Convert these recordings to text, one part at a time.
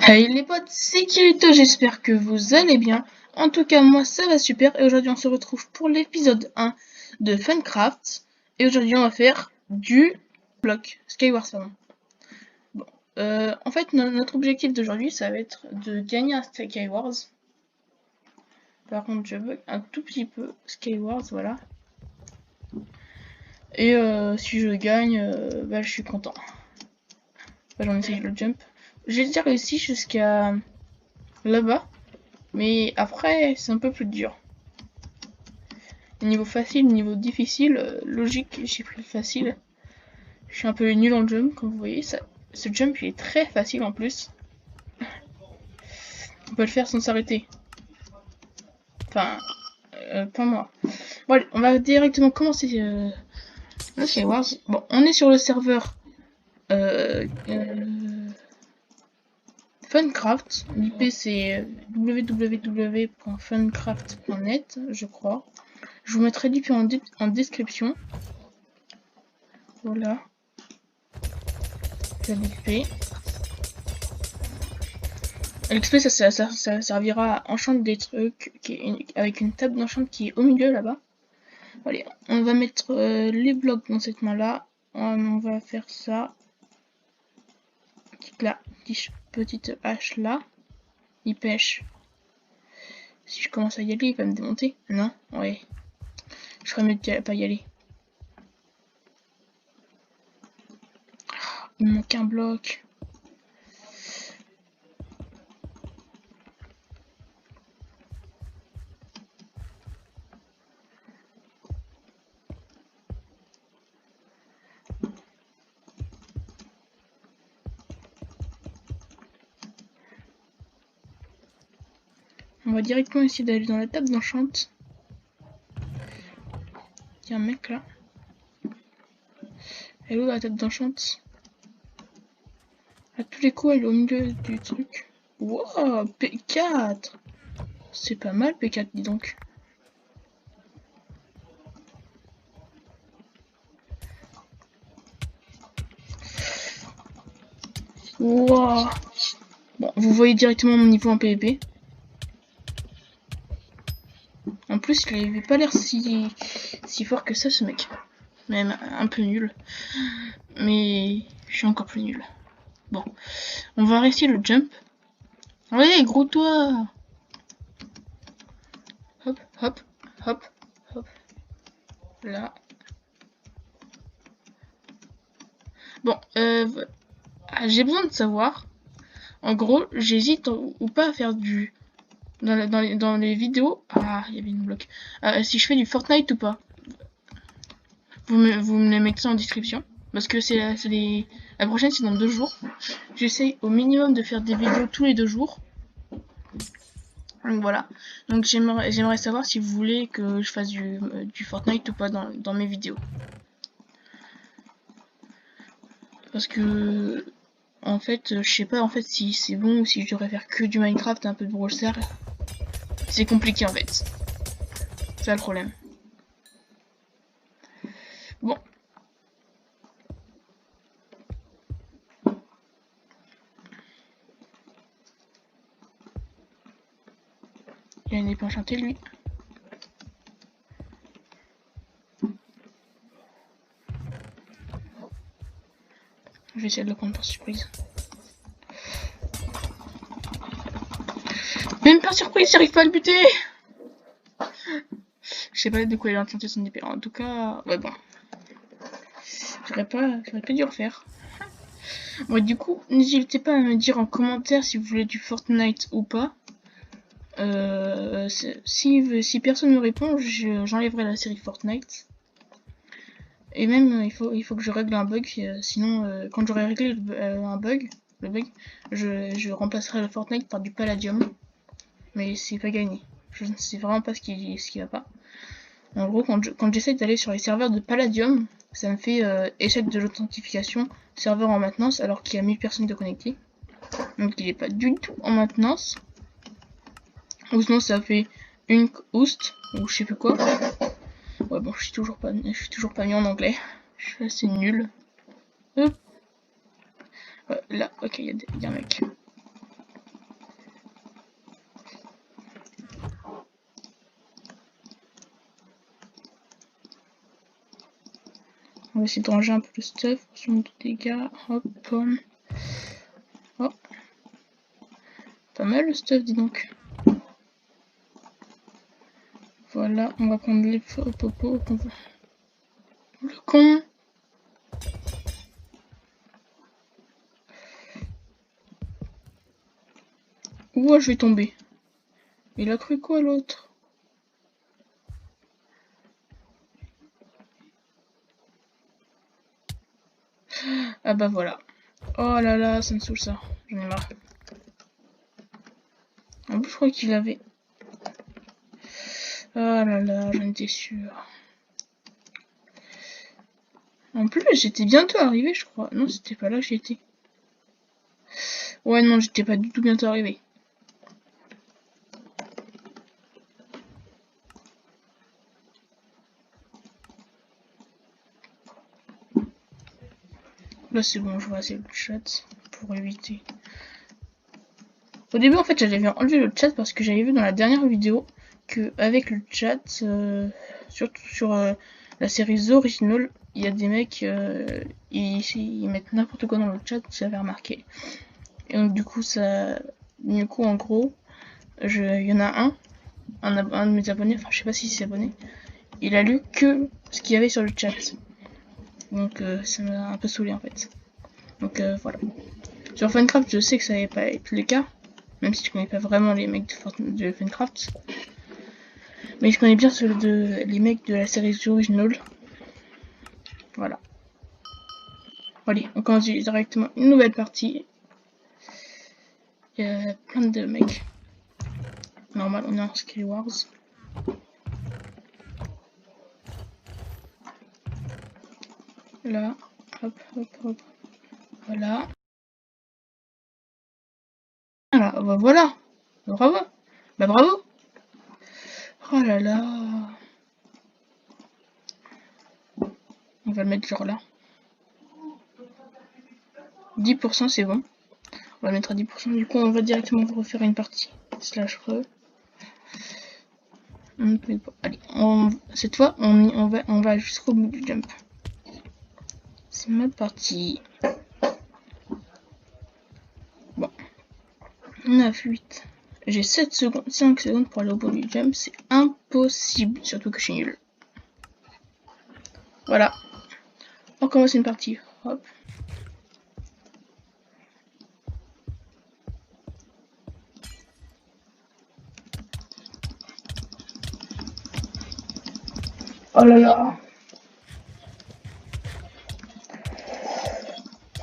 Hey les potes, c'est Kirito, j'espère que vous allez bien. En tout cas, moi ça va super et aujourd'hui on se retrouve pour l'épisode 1 de Funcraft. Et aujourd'hui on va faire du bloc, Skywars pardon. Bon, en fait notre objectif d'aujourd'hui ça va être de gagner un Skywars. Par contre je bug un tout petit peu Skywars, voilà. Et si je gagne, bah je suis content. Bah, j'en essaye le jump. J'ai déjà réussi jusqu'à là-bas. Mais après, c'est un peu plus dur. Niveau facile, niveau difficile, logique, j'ai pris le facile. Je suis un peu nul en jump, comme vous voyez. Ce jump, il est très facile en plus. On peut le faire sans s'arrêter. Enfin, pas moi. Bon, allez, on va directement commencer le Skywars. Bon, on est sur le serveur Funcraft. L'IP c'est www.funcraft.net, je crois. Je vous mettrai l'IP en description. Voilà. l'IP. L'XP ça servira à enchanter des trucs avec une table d'enchant qui est au milieu là-bas. Allez, on va mettre les blocs dans cette main là. On va faire ça. Petite hache là. Il pêche. Si je commence à y aller, il va me démonter. Non? Ouais. Je ferais mieux de pas y aller. Il me manque un bloc. On va directement essayer d'aller dans la table d'enchant. Il y a un mec là. Elle est où la table d'enchant? À tous les coups, elle est au milieu du truc. Wow, P4. C'est pas mal P4, dis donc. Wow. Bon, vous voyez directement mon niveau en PvP. En plus, il avait pas l'air si fort que ça, ce mec. Même un peu nul. Mais je suis encore plus nul. Bon, on va réussir le jump. Ouais, gros toi. Hop, hop, hop, hop. Là. Bon, j'ai besoin de savoir. En gros, j'hésite ou pas à faire du... Dans les vidéos... Ah, il y avait une bloc. Si je fais du Fortnite ou pas. Vous me les mettez en description. Parce que la prochaine, c'est dans 2 jours. J'essaye au minimum de faire des vidéos tous les 2 jours. Donc voilà. Donc j'aimerais savoir si vous voulez que je fasse du Fortnite ou pas dans mes vidéos. Parce que... En fait, je sais pas en fait si c'est bon ou si je devrais faire que du Minecraft et un peu de Brawl Stars. C'est compliqué en fait. C'est ça le problème. Bon. Il y a une épée enchantée lui. Je vais essayer de le prendre par surprise. Même par surprise, j'arrive pas à le buter. Je sais pas de quoi il a enchanté son épée. En tout cas, ouais bon. J'aurais pas dû refaire. Bon, du coup, n'hésitez pas à me dire en commentaire si vous voulez du Fortnite ou pas. Si personne me répond, j'enlèverai la série Fortnite. Et même, il faut que je règle un bug, sinon, quand j'aurai réglé un bug, je remplacerai le Fortnite par du Palladium. Mais c'est pas gagné. Je ne sais vraiment pas ce qui va pas. En gros, quand j'essaie d'aller sur les serveurs de Palladium, ça me fait échec de l'authentification, serveur en maintenance, alors qu'il y a 1000 personnes de connectées. Donc il est pas du tout en maintenance. Ou sinon ça fait une host, ou je sais plus quoi. Ouais bon, je suis toujours pas mis en anglais. Je suis assez nul. Hop. Là, ok, il y a un mec. On va essayer de ranger un peu le stuff. Potion de dégâts. Hop, pomme. Oh. Pas mal le stuff, dis donc. Voilà, on va prendre les popos. Le con. Ouah, je vais tomber. Il a cru quoi l'autre? Ah bah voilà. Oh là là, ça me saoule ça. J'en ai marre. En plus, je crois qu'il avait... Oh là là, j'en étais sûre. En plus, j'étais bientôt arrivé, je crois. Non, c'était pas là que j'étais. Ouais, non, j'étais pas du tout bientôt arrivé. Là, c'est bon, je vais essayer le chat pour éviter. Au début, en fait, j'avais enlevé le chat parce que j'avais vu dans la dernière vidéo que avec le chat, surtout sur la série The Original, il y a des mecs, ils mettent n'importe quoi dans le chat, j'avais remarqué. Et donc, du coup, en gros, il y en a un de mes abonnés, enfin, je sais pas si c'est abonné, il a lu que ce qu'il y avait sur le chat. Donc, ça m'a un peu saoulé en fait. Donc, voilà. Sur Funcraft, je sais que ça n'allait pas être le cas. Même si je connais pas vraiment les mecs de Funcraft. Mais je connais bien les mecs de la série Original. Voilà. Allez, on commence directement une nouvelle partie. Il y a plein de mecs. Normal, on est en Skywars. Là, hop, hop, hop. Voilà. Voilà, bah voilà. Bravo. Bah bravo. Oh là là. On va le mettre genre là. 10% c'est bon. On va le mettre à 10%. Du coup, on va directement refaire une partie. Slash re. Allez, cette fois, on va jusqu'au bout du jump. C'est ma partie. Bon. 9, 8. J'ai 7 secondes, 5 secondes pour aller au bout du jump. C'est impossible. Surtout que je suis nul. Voilà. On commence une partie. Hop. Oh là là.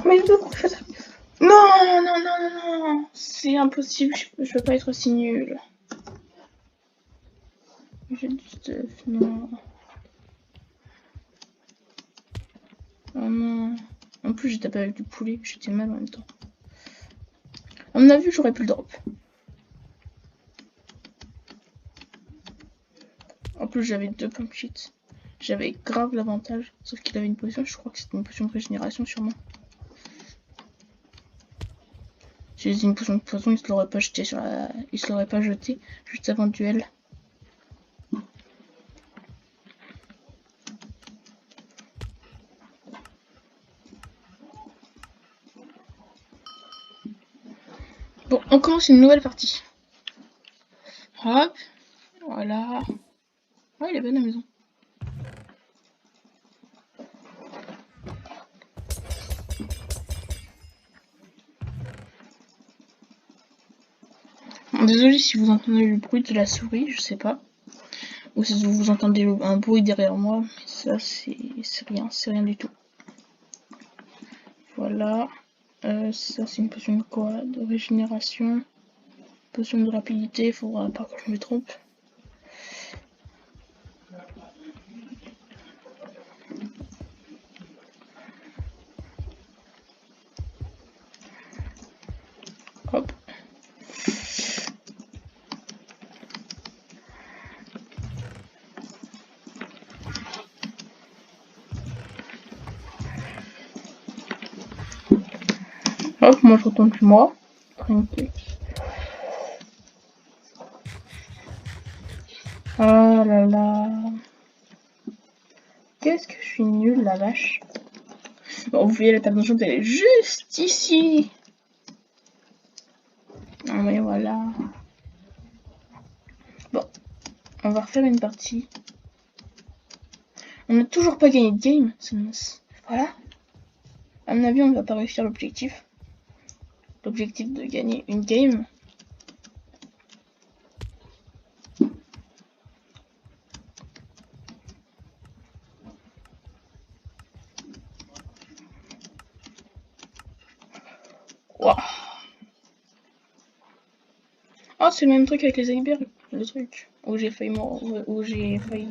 Mais de quoi je fais ça? Non, non, non, non, non. C'est impossible. Je peux pas être aussi nul. J'ai du stuff. Non. Oh non. En plus, j'ai tapé avec du poulet. J'étais mal en même temps. À mon avis, j'aurais pu le drop. En plus, j'avais 2 pump sheets. J'avais grave l'avantage. Sauf qu'il avait une potion. Je crois que c'était une potion de régénération, sûrement. Si j'ai une potion de poison, il se l'aurait pas jeté il se l'aurait pas jeté juste avant le duel. Bon, on commence une nouvelle partie. Hop, voilà. Oh, il est bonne la maison. Désolé si vous entendez le bruit de la souris, je sais pas. Ou si vous entendez un bruit derrière moi, mais ça c'est rien du tout. Voilà. Ça c'est une potion de quoi? De régénération. Potion de rapidité, il faudra pas que je me trompe. Hop. Hop, moi je retourne chez moi. Tranquille. Ah là là. Qu'est-ce que je suis nulle, la vache. Bon, vous voyez, la table d'enchant, elle est juste ici. Ah, mais voilà. Bon, on va refaire une partie. On n'a toujours pas gagné de game. Voilà. À mon avis, on ne va pas réussir l'objectif. L'objectif de gagner une game. Wow. Oh, c'est le même truc avec les icebergs. Le truc où j'ai failli mourir, où j'ai failli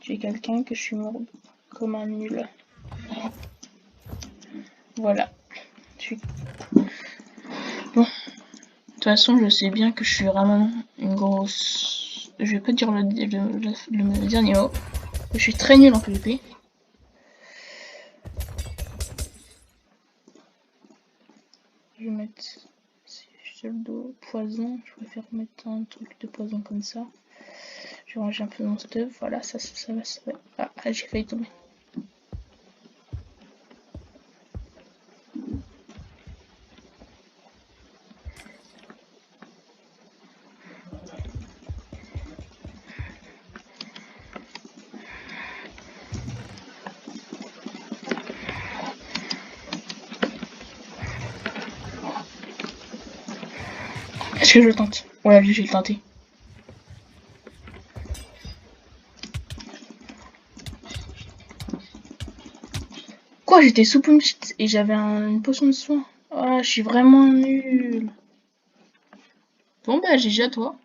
tuer quelqu'un, que je suis mort comme un nul. Voilà. Bon. De toute façon, je sais bien que je suis vraiment une grosse... Je vais pas dire le dernier mot. Je suis très nul en PvP. Je vais mettre seul de poison. Je préfère mettre un truc de poison comme ça. Je vais ranger un peu mon stuff. Voilà, ça va. Ah, j'ai failli tomber. Est-ce que je le tente? Voilà, lui, j'ai le tenté. Quoi, j'étais sous punch et j'avais une potion de soin. Ah, je suis vraiment nul. Bon, bah, GG à toi.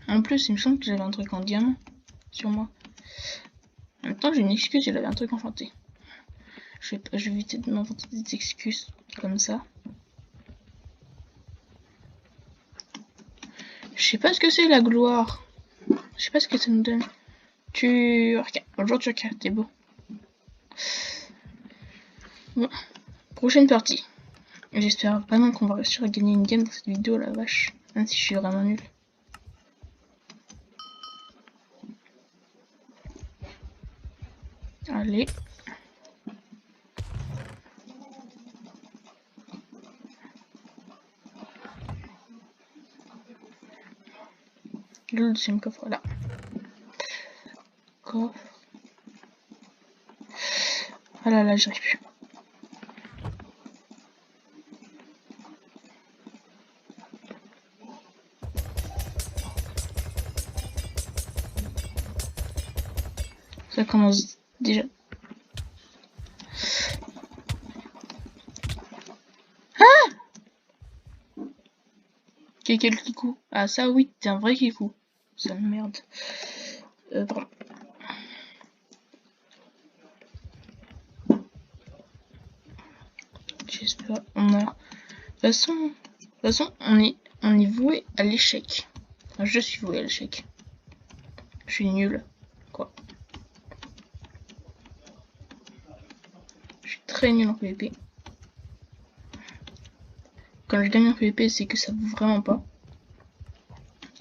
En plus, il me semble que j'avais un truc en diamant sur moi. En même temps, j'ai une excuse, j'avais un truc enchanté. Je vais éviter de m'inventer des excuses comme ça. Je sais pas ce que c'est la gloire. Je sais pas ce que ça nous donne. Turc. Bonjour Turc, t'es beau. Bon, prochaine partie. J'espère vraiment qu'on va réussir à gagner une game dans cette vidéo, la vache. Même si je suis vraiment nul. Allez. Le deuxième coffre là. Coffre. Ah là là, j'arrive plus. Ça commence déjà. Ah! Quel kikou? Ah ça oui, t'es un vrai kikou. Sale merde. Pardon. J'espère. On a. De toute façon, on est voué à l'échec. Enfin, je suis voué à l'échec. Je suis nul. Quoi. Je suis très nul en PvP. Quand je gagne en PvP, c'est que ça vaut vraiment pas.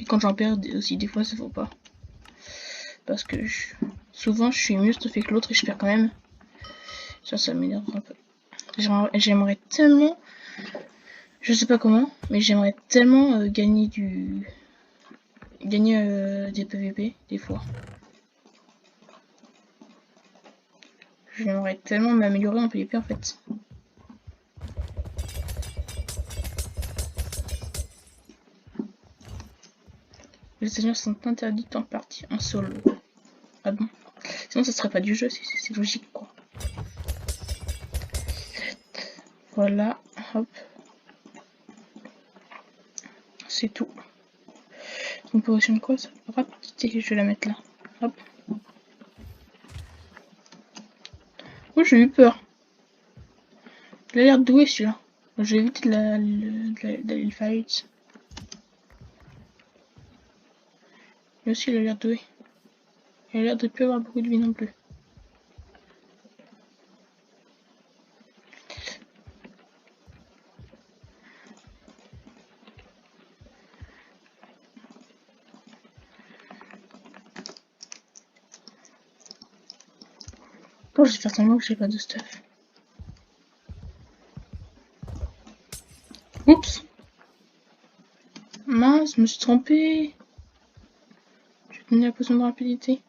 Et quand j'en perds aussi, des fois, ça vaut pas. Parce que souvent, je suis mieux stuffé que l'autre et je perds quand même. Ça m'énerve un peu. J'aimerais tellement... Je sais pas comment, mais j'aimerais tellement gagner des PvP, des fois. J'aimerais tellement m'améliorer en PvP, en fait. Les seigneurs sont interdits en partie en solo. Ah bon? Sinon, ça serait pas du jeu, c'est logique, quoi. Voilà, hop. C'est tout. Une position de quoi ça? Rapidité, je vais la mettre là. Hop. Oh, j'ai eu peur. Il a l'air doué celui-là. Je vais éviter d'aller le fight. Lui aussi, il a l'air doué. Il a l'air de plus avoir beaucoup de vie non plus. Oh, je vais faire semblant que j'ai pas de stuff. Oups. Mince, je me suis trompée. J'ai donné la potion de rapidité.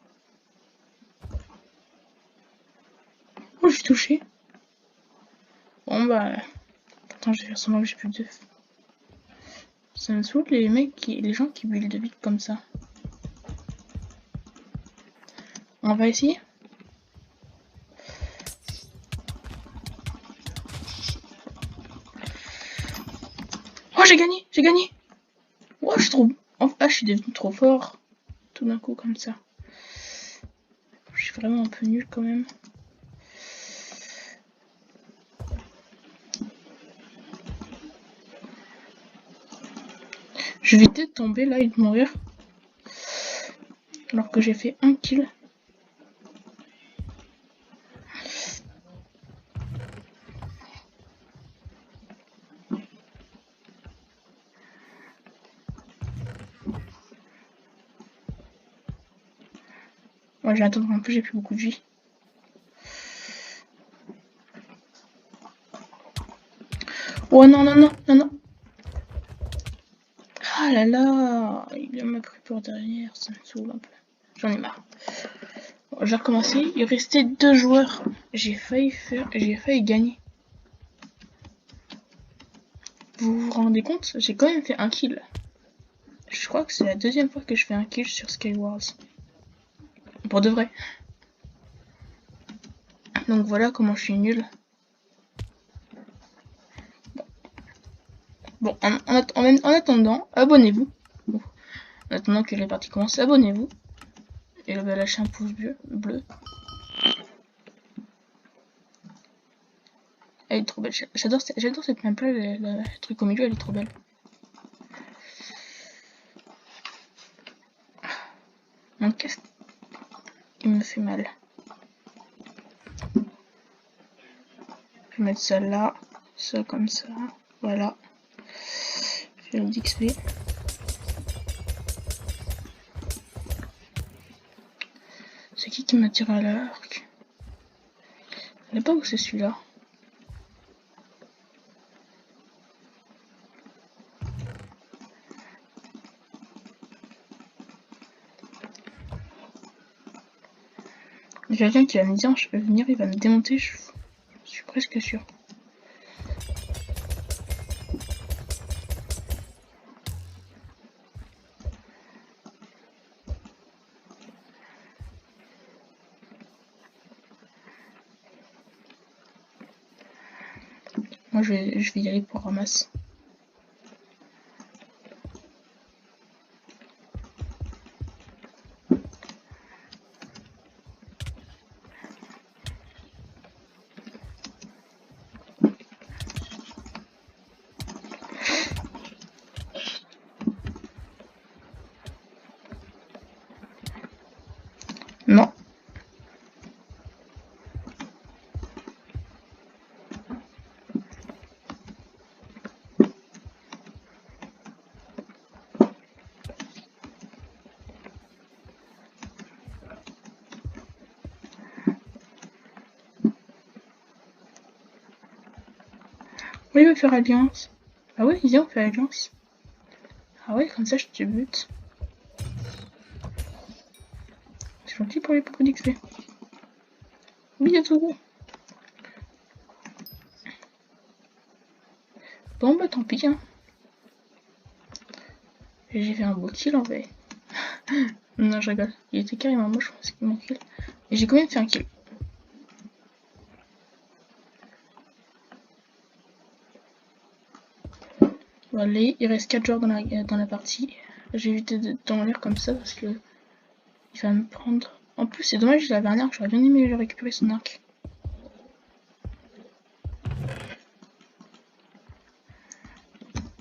Oh, j'ai touché. Bon bah... Attends, je vais faire semblant que j'ai plus d'œufs. Ça me saoule les gens qui buildent vite comme ça. On va essayer. Oh, j'ai gagné, j'ai gagné. Oh, je suis trop... Ah, je suis devenu trop fort. Tout d'un coup, comme ça. Je suis vraiment un peu nul quand même. Je vais peut-être tomber là et mourir. Alors que j'ai fait un kill. Ouais, j'ai attendre un peu, j'ai plus beaucoup de vie. Oh non, non, non, non, non. Ah là là, il m'a pris pour derrière, ça me saoule un peu. J'en ai marre. Bon, j'ai recommencé, il restait 2 joueurs. J'ai failli gagner. Vous vous rendez compte? J'ai quand même fait un kill. Je crois que c'est la 2e fois que je fais un kill sur Skywars. Pour de vrai. Donc voilà comment je suis nul. Bon, en attendant, abonnez-vous. Bon, en attendant que les parties commencent, abonnez-vous. Et bah, lâchez un pouce bleu. Elle est trop belle. J'adore cette map là, le truc au milieu, elle est trop belle. Mon casque, il me fait mal. Je vais mettre ça là, ça comme ça, voilà. Je vais le d'XP. C'est qui m'a tiré à l'arc? Je sais pas où c'est celui-là. Il y a quelqu'un qui va me dire, je peux venir, il va me démonter, je suis presque sûr. Moi je vais y aller pour ramasse. Non. Oui, il veut faire alliance. Ah ouais, viens, on fait alliance. Ah ouais, comme ça je te bute. C'est gentil pour les propos d'XP. Oui, à tout. Bon bah tant pis hein. J'ai fait un beau kill en vrai. Non, je rigole. Il était carrément moche, je pense qu'il mon kill. Et j'ai quand même fait un kill. Voilà, il reste 4 joueurs dans la partie. J'ai évité de l'air comme ça parce que il va me prendre. En plus, c'est dommage, il avait un arc. J'aurais bien aimé récupérer son arc.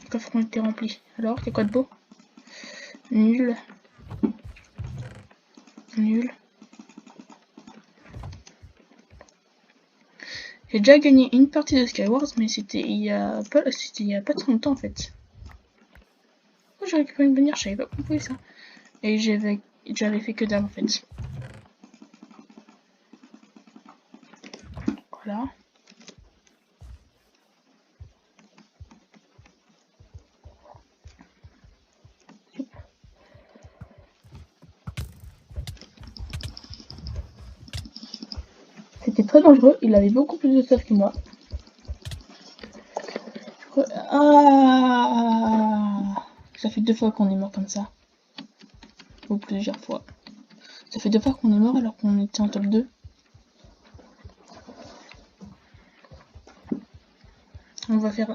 Le coffre a été rempli. Alors, c'est quoi de beau? Nul. Nul. J'ai déjà gagné une partie de Skywars, mais c'était il y a pas très longtemps en fait. Oh, j'ai récupéré une bannière, je savais pas qu'on pouvait ça. Et j'avais fait que dalle en fait. là. C'était très dangereux, il avait beaucoup plus de stuff que moi. Ah, ça fait 2 fois qu'on est mort comme ça. Ou plusieurs fois. Ça fait 2 fois qu'on est mort alors qu'on était en top 2. On va faire,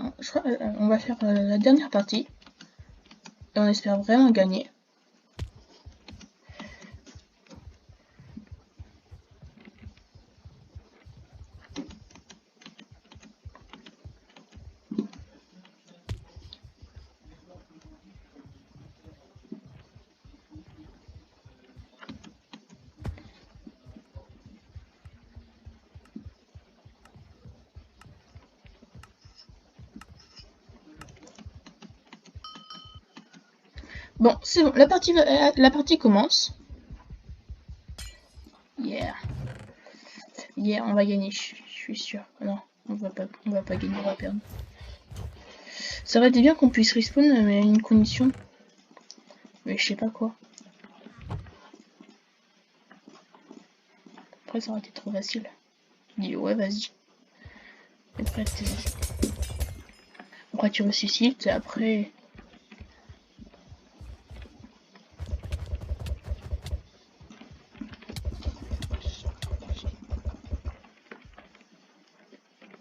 la dernière partie. Et on espère vraiment gagner. Bon, c'est bon, la partie commence. Yeah. Yeah, on va gagner, je suis sûr. Non, on va pas gagner, on va perdre. Ça aurait été bien qu'on puisse respawn, mais à une condition. Mais je sais pas quoi. Après, ça aurait été trop facile. Je dis, ouais, vas-y. Après, tu ressuscites, et après...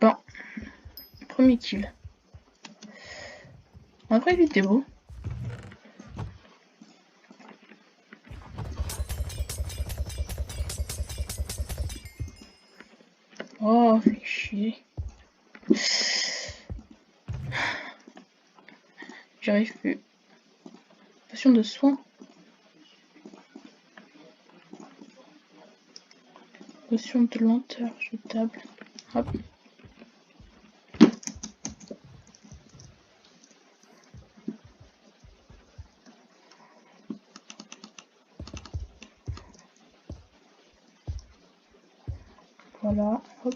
Bon. Premier kill. Après, il était beau. Oh, fait chier. J'arrive plus. Potion de soin. Potion de lenteur jetable. Hop. Voilà, hop.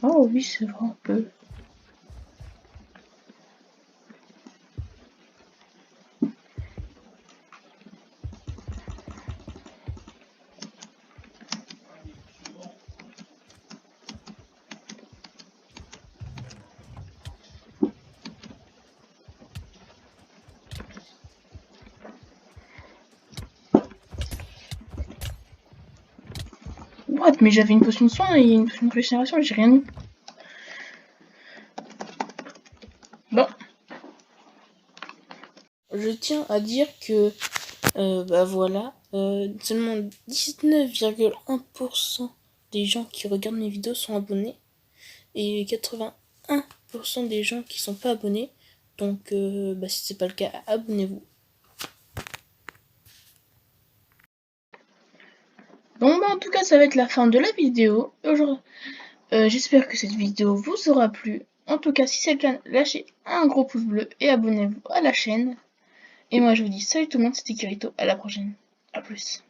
Oh oui, c'est vrai, un peu. What? Mais j'avais une potion de soin et une potion de régénération, j'ai rien eu. Bon. Je tiens à dire que, bah voilà, seulement 19,1% des gens qui regardent mes vidéos sont abonnés et 81% des gens qui sont pas abonnés. Donc, bah, si c'est pas le cas, abonnez-vous. Bon, bah en tout cas, ça va être la fin de la vidéo. J'espère que cette vidéo vous aura plu. En tout cas, si c'est le cas, lâchez un gros pouce bleu et abonnez-vous à la chaîne. Et moi, je vous dis salut tout le monde, c'était Kirito. À la prochaine. A plus.